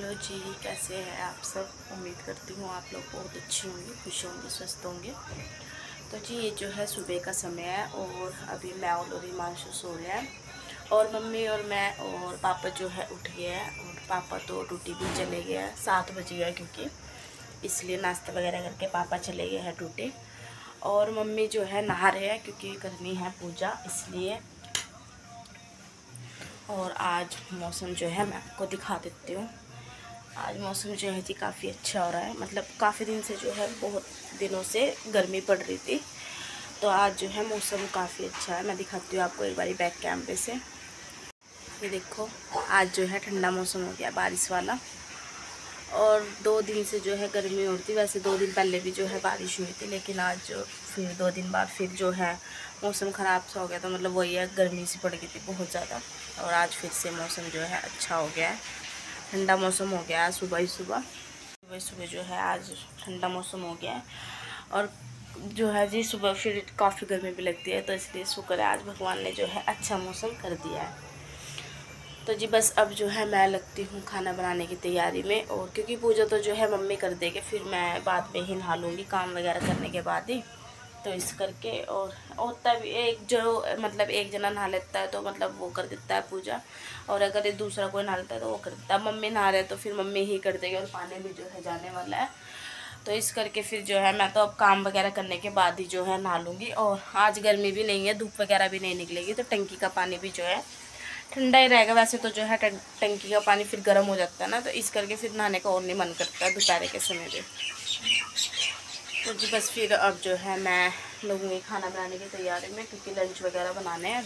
Hello जी, कैसे हैं आप सब। उम्मीद करती हूँ आप लोग बहुत अच्छे होंगे, खुश होंगे, स्वस्थ होंगे। तो जी ये जो है सुबह का समय है और अभी मैं और हिमांशु सो रहे हैं और मम्मी और मैं और पापा जो है उठ गए हैं। और पापा तो ड्यूटी भी चले गए हैं, 7 बज गया क्योंकि, इसलिए नाश्ता वगैरह करके पापा चले गए हैं ड्यूटी। और मम्मी जो है नहा रहे हैं क्योंकि करनी है पूजा इसलिए। और आज मौसम जो है मैं आपको दिखा देती हूँ। आज मौसम जो है जी काफ़ी अच्छा हो रहा है, मतलब काफ़ी दिन से जो है, बहुत दिनों से गर्मी पड़ रही थी, तो आज जो है मौसम काफ़ी अच्छा है। मैं दिखाती हूँ आपको एक बारी बैक कैमरे से। ये देखो, आज जो है ठंडा मौसम हो गया, बारिश वाला। और 2 दिन से जो है गर्मी हो रही थी। वैसे 2 दिन पहले भी जो है बारिश हुई थी, लेकिन आज जो फिर 2 दिन बाद फिर जो है मौसम ख़राब सा हो गया। तो मतलब वही है, गर्मी सी पड़ गई थी बहुत ज़्यादा। और आज फिर से मौसम जो है अच्छा हो गया है, ठंडा मौसम हो गया है। सुबह सुबह जो है आज ठंडा मौसम हो गया है। और जो है जी सुबह फिर काफ़ी गर्मी भी लगती है, तो इसलिए शुक्र है आज भगवान ने जो है अच्छा मौसम कर दिया है। तो जी बस अब जो है मैं लगती हूँ खाना बनाने की तैयारी में। और क्योंकि पूजा तो जो है मम्मी कर देगी, फिर मैं बाद में ही नहा लूँगी काम वगैरह करने के बाद ही। तो इस करके और होता भी एक जो मतलब एक जना नहा लेता है तो मतलब वो कर देता है पूजा, और अगर ये दूसरा कोई नहा लेता है तो वो कर देता है। मम्मी नहा रहे तो फिर मम्मी ही कर देगी, और पानी भी जो है जाने वाला है। तो इस करके फिर जो है मैं तो अब काम वगैरह करने के बाद ही जो है नहा लूँगी। और आज गर्मी भी नहीं है, धूप वगैरह भी नहीं निकलेगी, तो टंकी का पानी भी जो है ठंडा ही रहेगा। वैसे तो जो है टंकी का पानी फिर गर्म हो जाता है ना, तो इस करके फिर नहाने का और नहीं मन करता है दोपहर के समय पे। तो जी बस फिर अब जो है मैं लगूँगी खाना बनाने की तैयारी में, क्योंकि लंच वगैरह बनाने हैं।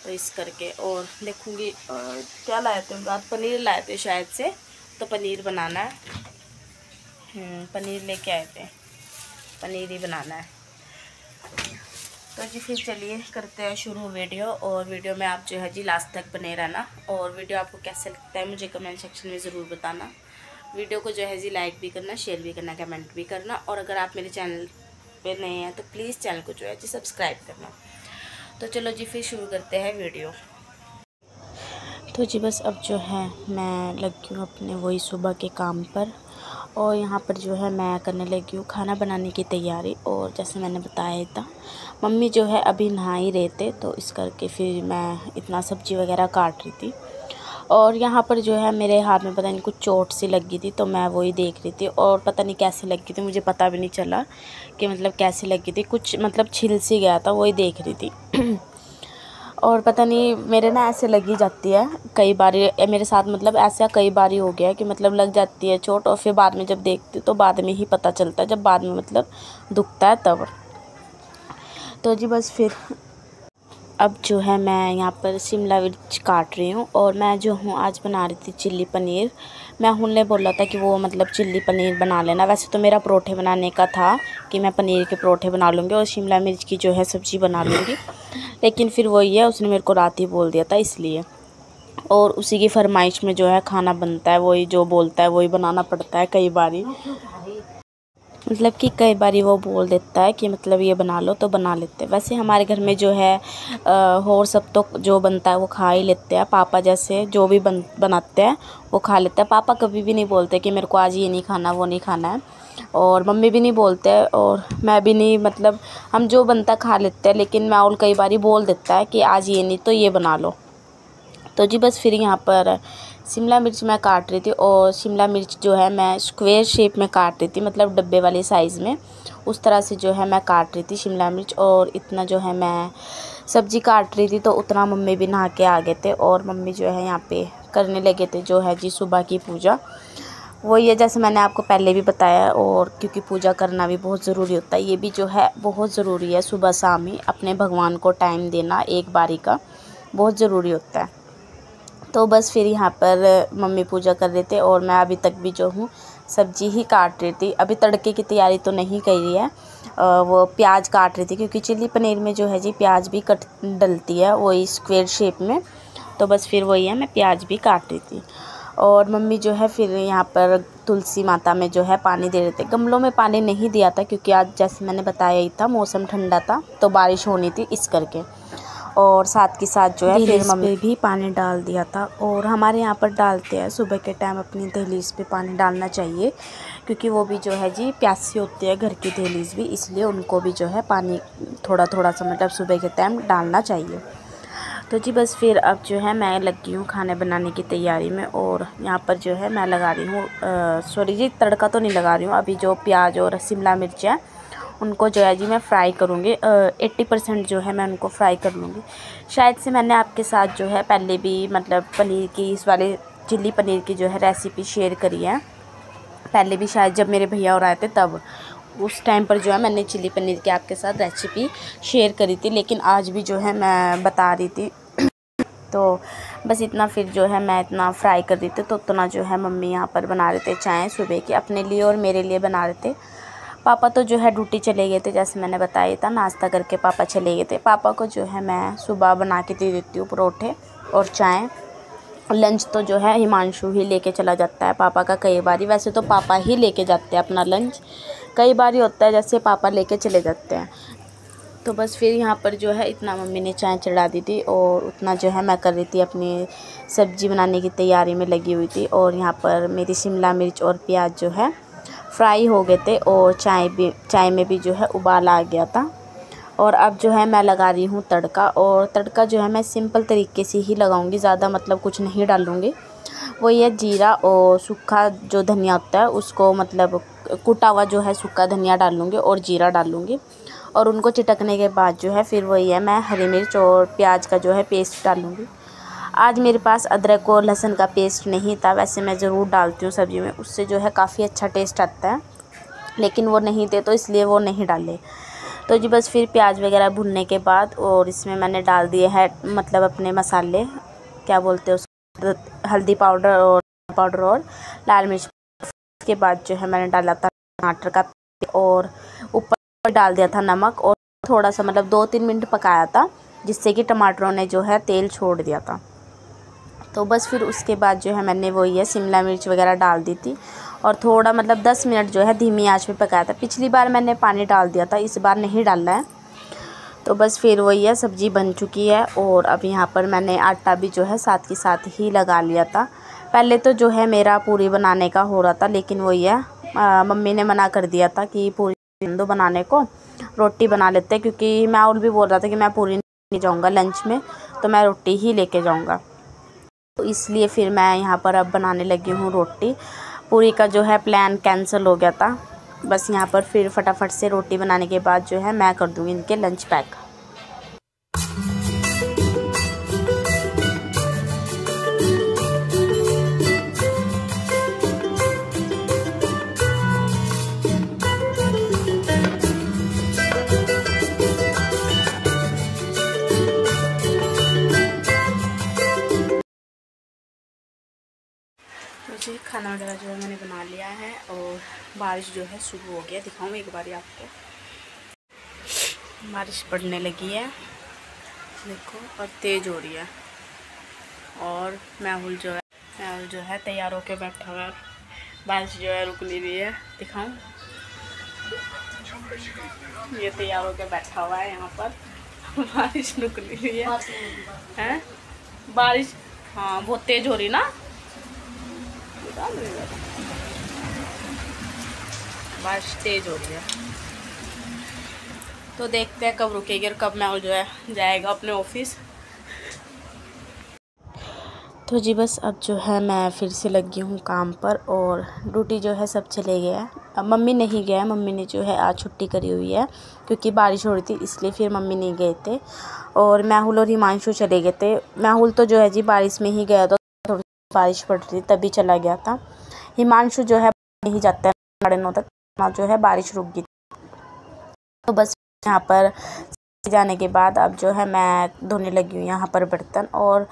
तो इस करके और देखूँगी क्या लाए थे रात, पनीर लाए थे शायद से, तो पनीर बनाना है। पनीर लेके आए थे, पनीर ही बनाना है। तो जी फिर चलिए करते हैं शुरू वीडियो। और वीडियो में आप जो है जी लास्ट तक बने रहना। और वीडियो आपको कैसे लगता है मुझे कमेंट सेक्शन में ज़रूर बताना। वीडियो को जो है जी लाइक भी करना, शेयर भी करना, कमेंट भी करना। और अगर आप मेरे चैनल पे नए हैं तो प्लीज़ चैनल को जो है जी सब्सक्राइब करना। तो चलो जी फिर शुरू करते हैं वीडियो। तो जी बस अब जो है मैं लगी हूँ अपने वही सुबह के काम पर। और यहाँ पर जो है मैं करने लगी हूँ खाना बनाने की तैयारी। और जैसे मैंने बताया था, मम्मी जो है अभी नहा ही रहे थे, तो इस करके फिर मैं इतना सब्ज़ी वगैरह काट रही थी। और यहाँ पर जो है मेरे हाथ में पता नहीं कुछ चोट सी लगी थी, तो मैं वही देख रही थी। और पता नहीं कैसे लगी थी, मुझे पता भी नहीं चला कि मतलब कैसे लगी थी, कुछ मतलब छिल सी गया था, वही देख रही थी। और पता नहीं मेरे ना ऐसे लगी जाती है कई बार, मेरे साथ मतलब ऐसा कई बार ही हो गया है कि मतलब लग जाती है चोट, और फिर बाद में जब देखती हूँ तो बाद में ही पता चलता है, जब बाद में मतलब दुखता है तब। तो जी बस फिर अब जो है मैं यहाँ पर शिमला मिर्च काट रही हूँ। और मैं जो हूँ आज बना रही थी चिल्ली पनीर। मैं ने बोला था कि वो मतलब चिल्ली पनीर बना लेना। वैसे तो मेरा परोठे बनाने का था कि मैं पनीर के परोठे बना लूँगी और शिमला मिर्च की जो है सब्ज़ी बना लूँगी, लेकिन फिर वही है, उसने मेरे को रात ही बोल दिया था इसलिए। और उसी की फरमाइश में जो है खाना बनता है, वही जो बोलता है वही बनाना पड़ता है कई बारी। मतलब कि कई बारी वो बोल देता है कि मतलब ये बना लो तो बना लेते हैं। वैसे हमारे घर में जो है और सब तो जो बनता है वो खा ही लेते हैं। पापा जैसे जो भी बनाते हैं वो खा लेते हैं। पापा कभी भी नहीं बोलते कि मेरे को आज ये नहीं खाना वो नहीं खाना है। और मम्मी भी नहीं बोलते हैं और मैं भी नहीं, मतलब हम जो बनता खा लेते हैं। लेकिन माहौल कई बारी बोल देता है कि आज ये नहीं तो ये बना लो। तो जी बस फिर यहाँ पर शिमला मिर्च मैं काट रही थी। और शिमला मिर्च जो है मैं स्क्वायर शेप में काट रही थी, मतलब डब्बे वाले साइज़ में, उस तरह से जो है मैं काट रही थी शिमला मिर्च। और इतना जो है मैं सब्ज़ी काट रही थी, तो उतना मम्मी भी नहा के आ गए थे। और मम्मी जो है यहाँ पे करने लगे थे जो है जी सुबह की पूजा। वही है जैसे मैंने आपको पहले भी बताया। और क्योंकि पूजा करना भी बहुत ज़रूरी होता है, ये भी जो है बहुत ज़रूरी है। सुबह शाम ही अपने भगवान को टाइम देना एक बारी का बहुत ज़रूरी होता है। तो बस फिर यहाँ पर मम्मी पूजा कर रहे थे और मैं अभी तक भी जो हूँ सब्ज़ी ही काट रही थी। अभी तड़के की तैयारी तो नहीं करी है, वो प्याज काट रही थी, क्योंकि चिल्ली पनीर में जो है जी प्याज भी कट डलती है वही स्क्वायर शेप में। तो बस फिर वही है, मैं प्याज भी काट रही थी। और मम्मी जो है फिर यहाँ पर तुलसी माता में जो है पानी दे रहे थे। गमलों में पानी नहीं दिया था क्योंकि आज जैसे मैंने बताया ही था मौसम ठंडा था, तो बारिश होनी थी इस करके। और साथ के साथ जो है फिर मम्मी भी पानी डाल दिया था। और हमारे यहाँ पर डालते हैं सुबह के टाइम अपनी दहलीज पे पानी डालना चाहिए, क्योंकि वो भी जो है जी प्यासी होती है घर की दहलीज भी, इसलिए उनको भी जो है पानी थोड़ा थोड़ा सा मतलब सुबह के टाइम डालना चाहिए। तो जी बस फिर अब जो है मैं लगी हूँ खाने बनाने की तैयारी में। और यहाँ पर जो है मैं लगा रही हूँ सॉरी जी, तड़का तो नहीं लगा रही हूँ अभी। जो प्याज और शिमला मिर्च है उनको जो है जी मैं फ्राई करूँगी। 80% जो है मैं उनको फ्राई कर लूँगी। शायद से मैंने आपके साथ जो है पहले भी मतलब पनीर की, इस वाले चिल्ली पनीर की जो है रेसिपी शेयर करी है पहले भी, शायद जब मेरे भैया और आए थे तब। उस टाइम पर जो है मैंने चिल्ली पनीर की आपके साथ रेसिपी शेयर करी थी, लेकिन आज भी जो है मैं बता रही थी। तो बस इतना फिर जो है मैं इतना फ्राई कर दी थी। तो उतना जो है मम्मी यहाँ पर बना रहे थे चाय सुबह की, अपने लिए और मेरे लिए बना रहे थे। पापा तो जो है ड्यूटी चले गए थे, जैसे मैंने बताया था, नाश्ता करके पापा चले गए थे। पापा को जो है मैं सुबह बना के दे देती हूँ परोठे और चाय। लंच तो जो है हिमांशु ही लेके चला जाता है पापा का कई बारी। वैसे तो पापा ही लेके जाते हैं अपना लंच, कई बारी होता है जैसे पापा लेके चले जाते हैं। तो बस फिर यहाँ पर जो है इतना मम्मी ने चाय चढ़ा दी थी और उतना जो है मैं कर रही थी अपनी सब्ज़ी बनाने की तैयारी में लगी हुई थी। और यहाँ पर मेरी शिमला मिर्च और प्याज जो है फ्राई हो गए थे और चाय में भी जो है उबाल आ गया था। और अब जो है मैं लगा रही हूँ तड़का। और तड़का जो है मैं सिंपल तरीके से ही लगाऊंगी, ज़्यादा मतलब कुछ नहीं डालूँगी। वो ये जीरा और सूखा जो धनिया होता है उसको मतलब कुटा हुआ जो है सूखा धनिया डालूँगी और जीरा डालूँगी। और उनको चिटकने के बाद जो है फिर वही है मैं हरी मिर्च और प्याज का जो है पेस्ट डालूँगी। आज मेरे पास अदरक और लहसुन का पेस्ट नहीं था, वैसे मैं ज़रूर डालती हूँ सब्ज़ी में, उससे जो है काफ़ी अच्छा टेस्ट आता है, लेकिन वो नहीं थे तो इसलिए वो नहीं डाले। तो जी बस फिर प्याज वगैरह भुनने के बाद और इसमें मैंने डाल दिए हैं मतलब अपने मसाले, क्या बोलते हैं उसको, हल्दी पाउडर और लाल मिर्च। के बाद जो है मैंने डाला था टमाटर का और ऊपर डाल दिया था नमक और थोड़ा सा मतलब 2-3 मिनट पकाया था, जिससे कि टमाटरों ने जो है तेल छोड़ दिया था। तो बस फिर उसके बाद जो है मैंने वही है शिमला मिर्च वगैरह डाल दी थी और थोड़ा मतलब 10 मिनट जो है धीमी आंच पे पकाया था। पिछली बार मैंने पानी डाल दिया था, इस बार नहीं डालना है। तो बस फिर वही है सब्ज़ी बन चुकी है। और अब यहाँ पर मैंने आटा भी जो है साथ के साथ ही लगा लिया था। पहले तो जो है मेरा पूरी बनाने का हो रहा था, लेकिन वही है मम्मी ने मना कर दिया था कि पूरी दो बनाने को, रोटी बना लेते हैं, क्योंकि माहौल भी बोल रहा था कि मैं पूरी नहीं जाऊँगा लंच में, तो मैं रोटी ही लेके जाऊँगा। तो इसलिए फिर मैं यहाँ पर अब बनाने लगी हूँ रोटी। पूरी का जो है प्लान कैंसिल हो गया था। बस यहाँ पर फिर फटाफट से रोटी बनाने के बाद जो है मैं कर दूँगी इनके लंच पैक। मुझे खाना वगैरह जो है मैंने बना लिया है और बारिश जो है शुरू हो गया। दिखाऊँ एक बार आपको, बारिश पड़ने लगी है देखो, और तेज़ हो रही है। और मैहुल जो है तैयार होके बैठा हुआ है। बारिश जो है रुक नहीं रही है। दिखाऊँ, ये तैयार होके बैठा हुआ है यहाँ पर। बारिश रुक नहीं रही है, बारिश हाँ बहुत तेज़ हो रही ना, बारिश तेज़ हो रही है। तो देखते हैं कब रुकेगी और कब मैं जो है जाएगा अपने ऑफिस। तो जी बस अब जो है मैं फिर से लगी हूँ काम पर और ड्यूटी जो है सब चले गए हैं। अब मम्मी नहीं गया, मम्मी ने जो है आज छुट्टी करी हुई है क्योंकि बारिश हो रही थी, इसलिए फिर मम्मी नहीं गए थे। और मैहुल और हिमांशु चले गए थे। मैहुल तो जो है जी बारिश में ही गया था, थोड़ी बारिश पड़ रही थी तभी चला गया था। हिमांशु जो है नहीं जाता है 9:30 तक, जो है बारिश रुक गई। तो बस यहाँ पर जाने के बाद अब जो है मैं धोने लगी हूँ यहाँ पर बर्तन। और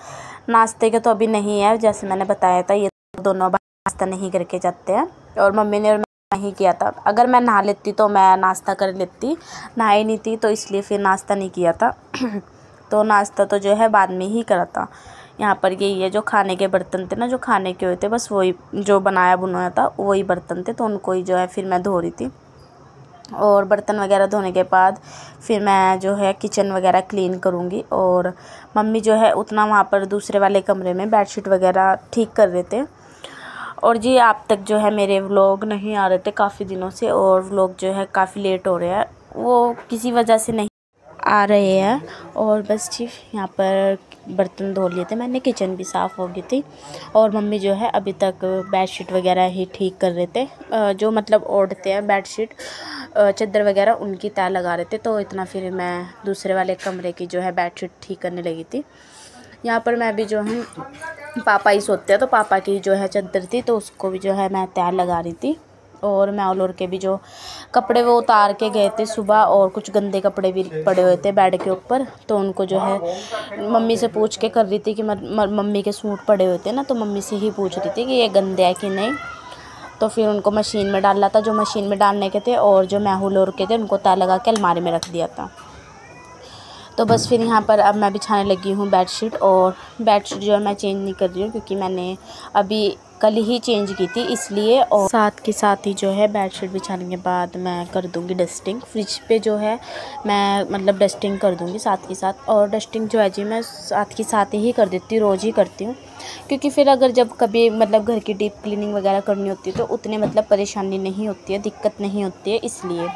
नाश्ते के तो अभी नहीं है, जैसे मैंने बताया था ये दोनों नाश्ता नहीं करके जाते हैं और मम्मी ने नहीं किया था। अगर मैं नहा लेती तो मैं नाश्ता कर लेती, नहाई नहीं थी तो इसलिए फिर नाश्ता नहीं किया था। तो नाश्ता तो जो है बाद में ही करा था। यहाँ पर यही है जो खाने के बर्तन थे ना, जो खाने के हुए थे, बस वही जो बनाया बुनाया था वही बर्तन थे, तो उनको ही जो है फिर मैं धो रही थी। और बर्तन वगैरह धोने के बाद फिर मैं जो है किचन वगैरह क्लीन करूँगी। और मम्मी जो है उतना वहाँ पर दूसरे वाले कमरे में बेडशीट वगैरह ठीक कर रहे थे। और जी आप तक जो है मेरे व्लॉग नहीं आ रहे थे काफ़ी दिनों से, और व्लॉग जो है काफ़ी लेट हो रहे हैं, वो किसी वजह से नहीं आ रहे हैं। और बस जी यहाँ पर बर्तन धो लिए थे मैंने, किचन भी साफ़ हो गई थी। और मम्मी जो है अभी तक बेडशीट वगैरह ही ठीक कर रहे थे, जो मतलब ओढ़ते हैं बेडशीट चादर वगैरह उनकी तह लगा रहे थे। तो इतना फिर मैं दूसरे वाले कमरे की जो है बेडशीट ठीक करने लगी थी। यहाँ पर मैं भी जो है पापा ही सोते हैं, तो पापा की जो है चादर थी तो उसको भी जो है मैं तह लगा रही थी। और मैं और के भी जो कपड़े वो उतार के गए थे सुबह, और कुछ गंदे कपड़े भी पड़े हुए थे बेड के ऊपर, तो उनको जो है मम्मी से पूछ के कर रही थी कि मम्मी के सूट पड़े हुए थे ना, तो मम्मी से ही पूछ रही थी कि ये गंदे है कि नहीं। तो फिर उनको मशीन में डाला था, जो मशीन में डालने के थे, और जो मैहुल और के थे उनको तह लगा के अलमारी में रख दिया था। तो बस फिर यहाँ पर अब मैं बिछाने लगी हूँ बेडशीट। और बेडशीट जो है मैं चेंज नहीं कर रही हूँ क्योंकि मैंने अभी कल ही चेंज की थी इसलिए। और साथ के साथ ही जो है बेडशीट बिछाने के बाद मैं कर दूँगी डस्टिंग। फ्रिज पे जो है मैं मतलब डस्टिंग कर दूँगी साथ के साथ। और डस्टिंग जो है जी मैं साथ के साथ ही कर देती हूँ, रोज़ ही करती हूँ, क्योंकि फिर अगर जब कभी मतलब घर की डीप क्लीनिंग वगैरह करनी होती है तो उतने मतलब परेशानी नहीं होती है, दिक्कत नहीं होती है। इसलिए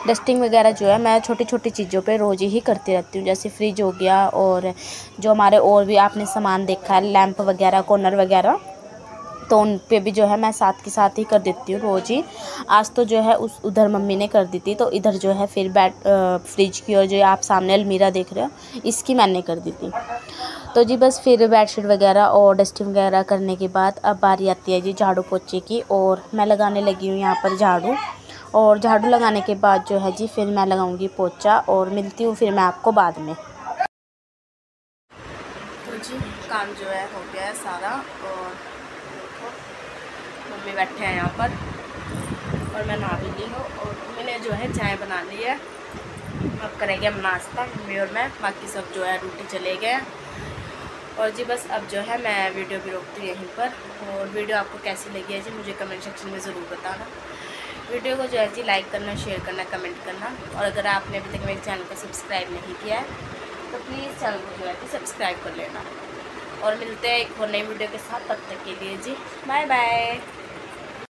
डस्टिंग वगैरह जो है मैं छोटी छोटी चीज़ों पे रोज़ ही करती रहती हूँ, जैसे फ्रिज हो गया, और जो हमारे और भी आपने सामान देखा है लैंप वगैरह कॉर्नर वगैरह, तो उन पे भी जो है मैं साथ के साथ ही कर देती हूँ रोज़ ही। आज तो जो है उधर मम्मी ने कर दी थी, तो इधर जो है फिर फ्रिज की और जो आप सामने अलमीरा देख रहे हो इसकी मैंने कर दी थी। तो जी बस फिर बेडशीट वगैरह और डस्टिंग वगैरह करने के बाद अब बारी आती है जी झाड़ू पोछे की, और मैं लगाने लगी हूँ यहाँ पर झाड़ू। और झाड़ू लगाने के बाद जो है जी फिर मैं लगाऊंगी पोछा, और मिलती हूँ फिर मैं आपको बाद में। तो जी काम जो है हो गया है सारा, और मम्मी बैठे हैं यहाँ पर, और मैं नहा भी ली हूँ, और मैंने जो है चाय बना ली है। अब करेंगे हम नाश्ता मम्मी और मैं, बाकी सब जो है ड्यूटी चले गए। और जी बस अब जो है मैं वीडियो भी रोकती हूँ यहीं पर। और वीडियो आपको कैसी लगी है जी मुझे कमेंट सेक्शन में ज़रूर बताना। वीडियो को जो है जी लाइक करना, शेयर करना, कमेंट करना। और अगर आपने अभी तक मेरे चैनल को सब्सक्राइब नहीं किया है तो प्लीज़ चैनल को जो है जी सब्सक्राइब कर लेना। और मिलते हैं एक और नई वीडियो के साथ, तब तक के लिए जी बाय बाय।